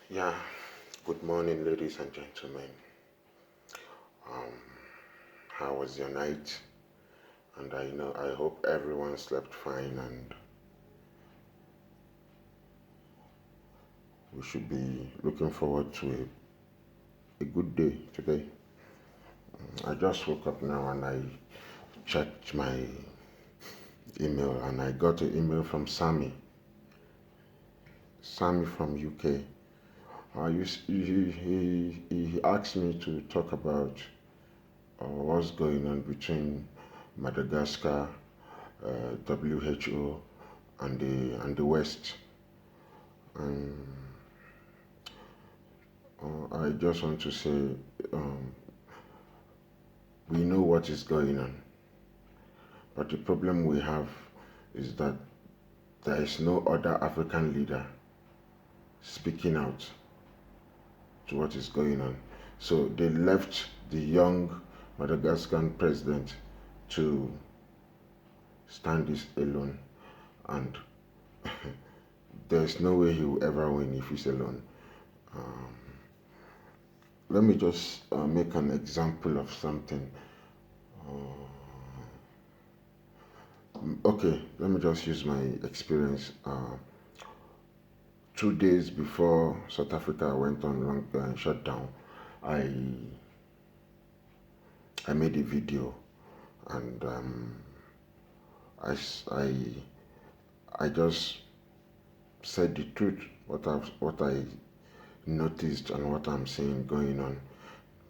Yeah, good morning, ladies and gentlemen. Um, how was your night? And I hope everyone slept fine, and we should be looking forward to a good day today. I just woke up now and I checked my email, and I got an email from Sammy from UK. He asked me to talk about what's going on between Madagascar, WHO, and the West. And I just want to say um, we know what is going on, but the problem we have is that there is no other African leader speaking out to what is going on. So they left the young Madagascan president to stand this alone, and there's no way he will ever win if he's alone. Um, Let me just make an example of something. Okay, let me just use my experience. 2 days before South Africa went on shutdown, I I made a video, and I, s- I just said the truth, what I noticed and what I'm seeing going on.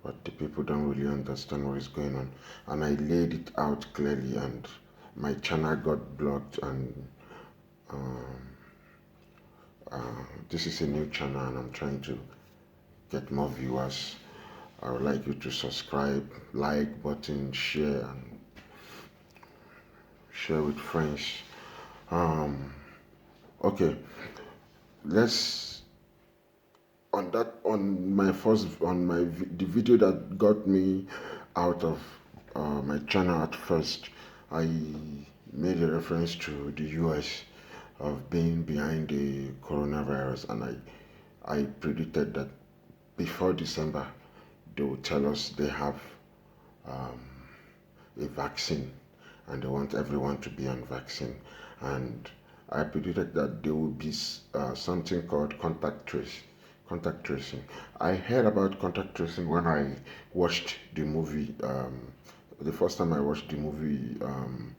But the people don't really understand what is going on, and I laid it out clearly, and my channel got blocked, and um, this is a new channel, and I'm trying to get more viewers. I would like you to subscribe, like button, share with friends. Um, okay, let's on the video that got me out of my channel at first. I made a reference to the US of being behind the coronavirus, and I predicted that before December they will tell us they have um, a vaccine, and they want everyone to be on vaccine. And I predicted that there will be something called contact tracing. I heard about contact tracing when I watched the movie. The first time I watched the movie, um,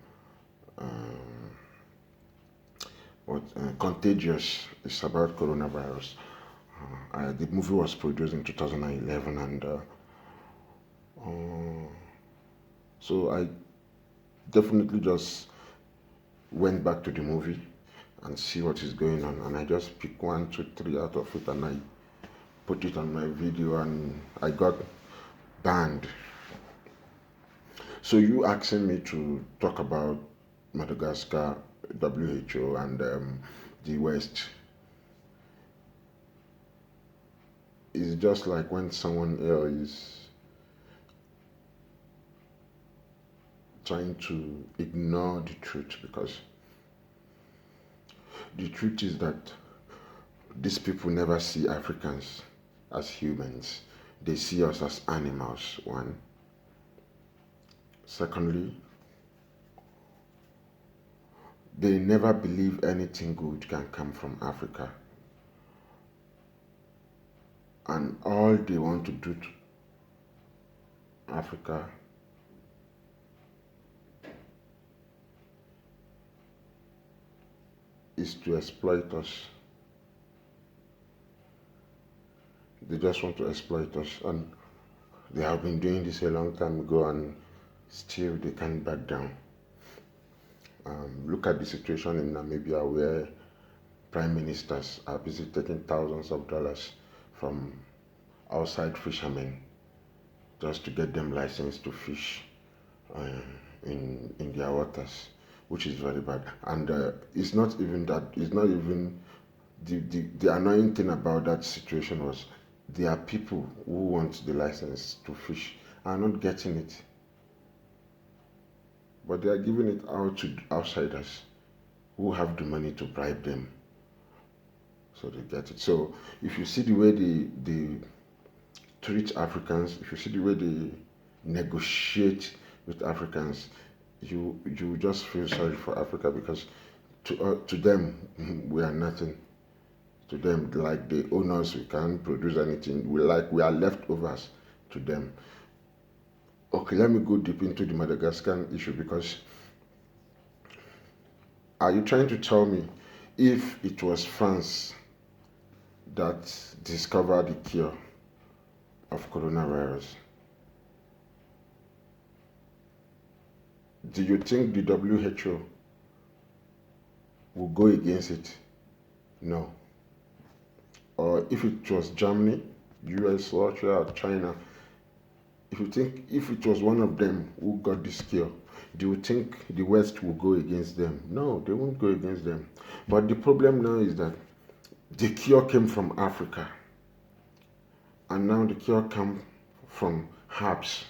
Contagious. It's about coronavirus. The movie was produced in 2011, and uh, so I definitely just went back to the movie and see what is going on, and I just picked one, two, three out of it, and I put it on my video, and I got banned. So you asking me to talk about Madagascar, WHO, and the West is just like when someone else is trying to ignore the truth, because the truth is that these people never see Africans as humans. They see us as animals, one. Secondly, they never believe anything good can come from Africa. And all they want to do to Africa is to exploit us. They just want to exploit us. And they have been doing this a long time ago, and still they can't back down. Look at the situation in Namibia, where prime ministers are busy taking thousands of dollars from outside fishermen just to get them licensed to fish uh, in their waters, which is very bad. And it's not even that. It's not even the annoying thing about that situation was there are people who want the license to fish are not getting it, but they are giving it out to outsiders who have the money to bribe them. So they get it. So if you see the way they treat Africans, if you see the way they negotiate with Africans, you just feel sorry for Africa because to them we are nothing. To them, like they own us, we can't produce anything. We are leftovers to them. Okay, let me go deep into the Madagascar issue because are you trying to tell me if it was France that discovered the cure of coronavirus, do you think the WHO will go against it? No. Or if it was Germany, US, Russia, China, if you think if it was one of them who got this cure, do you think the West will go against them? No, they won't go against them. But the problem now is that the cure came from Africa, and now the cure comes from herbs.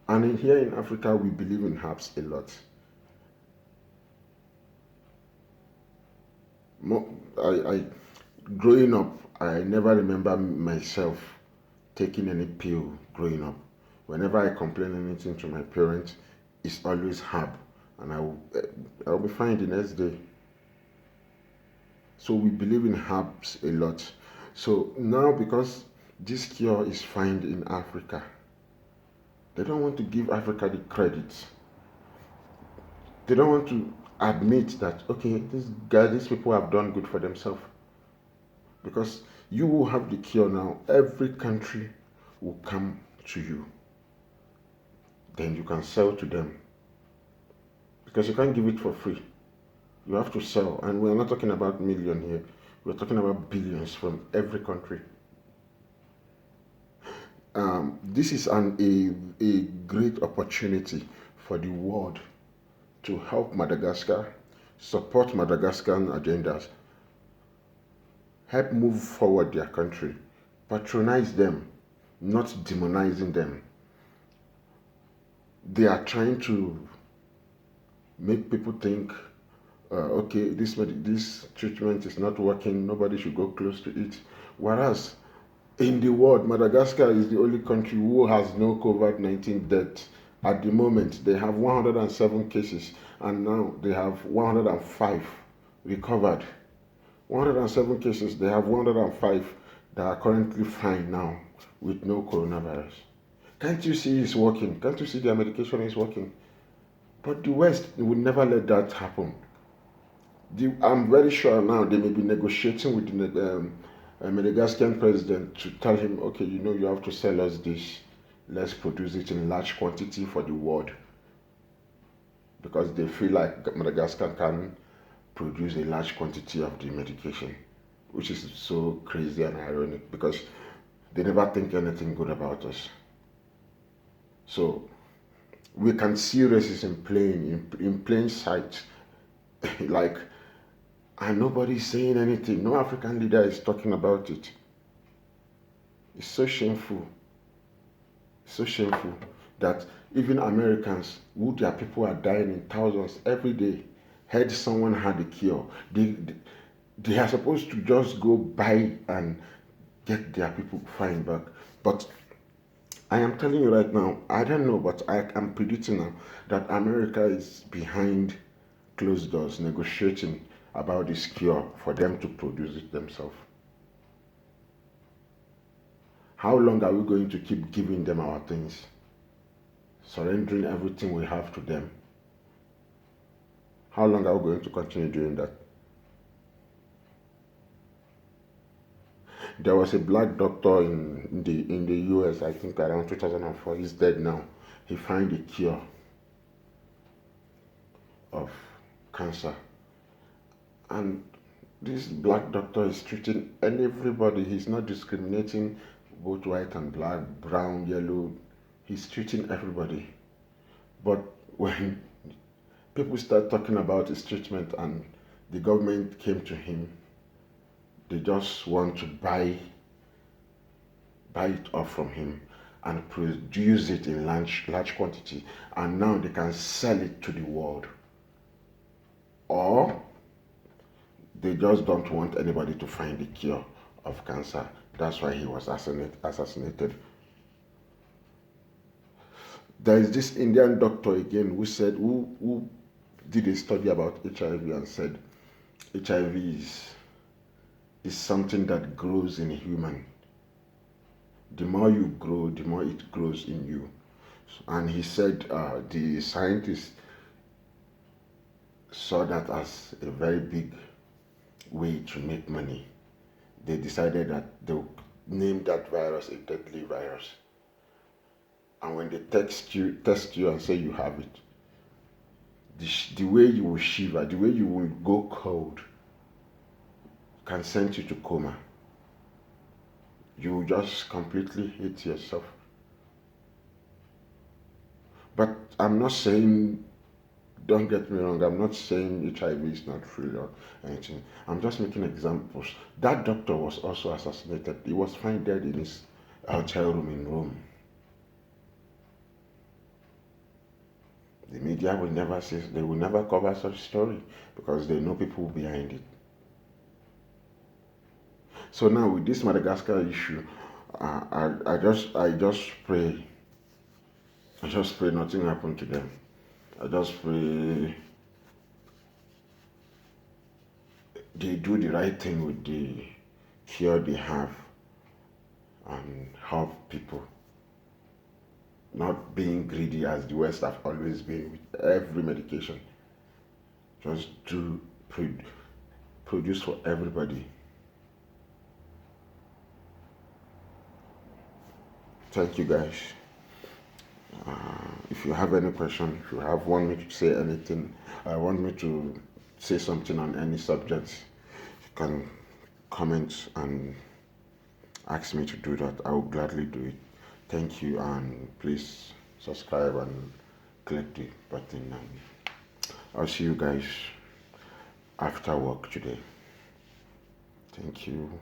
And here in Africa, we believe in herbs a lot. I growing up, I never remember myself taking any pill growing up. Whenever I complain anything to my parents, it's always herb, and I'll be fine the next day. So we believe in herbs a lot. So now because this cure is found in Africa, they don't want to give Africa the credit. They don't want to admit that okay, these people have done good for themselves. Because you will have the cure now, every country will come to you. Then you can sell to them. Because you can't give it for free. You have to sell. And we're not talking about million here. We're talking about billions from every country. This is a great opportunity for the world to help Madagascar, support Madagascan agendas, help move forward their country, patronize them, not demonizing them. They are trying to make people think, okay, this treatment is not working, nobody should go close to it. Whereas in the world, Madagascar is the only country who has no COVID-19 death. At the moment, they have 107 cases, and now they have 105 recovered. 107 cases, they have 105 that are currently fine now with no coronavirus. Can't you see it's working? Can't you see their medication is working? But the West would never let that happen. I'm very sure now they may be negotiating with the Madagascan president to tell him, okay, you have to sell us this. Let's produce it in large quantity for the world. Because they feel like Madagascar can produce a large quantity of the medication, which is so crazy and ironic because they never think anything good about us. So we can see racism playing in plain sight, like, and nobody's saying anything. No African leader is talking about it. It's so shameful. So shameful that even Americans, who their people are dying in thousands every day, heard someone had a cure. They are supposed to just go buy and get their people fine back. But I am telling you right now, I don't know, but I am predicting now that America is behind closed doors negotiating about this cure for them to produce it themselves. How long are we going to keep giving them our things? Surrendering everything we have to them? How long are we going to continue doing that? There was a black doctor in the US, I think around 2004. He's dead now. He found a cure of cancer. And this black doctor is treating everybody. He's not discriminating both white and black, brown, yellow. He's treating everybody. But when people start talking about his treatment and the government came to him, they just want to buy it off from him and produce it in large quantity, and now they can sell it to the world. Or they just don't want anybody to find the cure of cancer. That's why he was assassinated. There is this Indian doctor again who did a study about HIV and said HIV is something that grows in a human. The more you grow, the more it grows in you. And he said the scientists saw that as a very big way to make money. They decided that they would name that virus a deadly virus. And when they test you and say you have it, the way you will shiver, the way you will go cold, can send you to coma. You just completely hate yourself. But I'm not saying, don't get me wrong, I'm not saying HIV is not real or anything. I'm just making examples. That doctor was also assassinated. He was found dead in his hotel room in Rome. The media will never say, they will never cover such story because they know people behind it. So now with this Madagascar issue, I just pray, nothing happened to them. I just pray they do the right thing with the cure they have and help people. Not being greedy as the West have always been with every medication. Just do produce for everybody. Thank you guys. If you have any question, if you want me to say anything, I want me to say something on any subject, you can comment and ask me to do that. I will gladly do it. Thank you, and please subscribe and click the button, and I'll see you guys after work today. Thank you.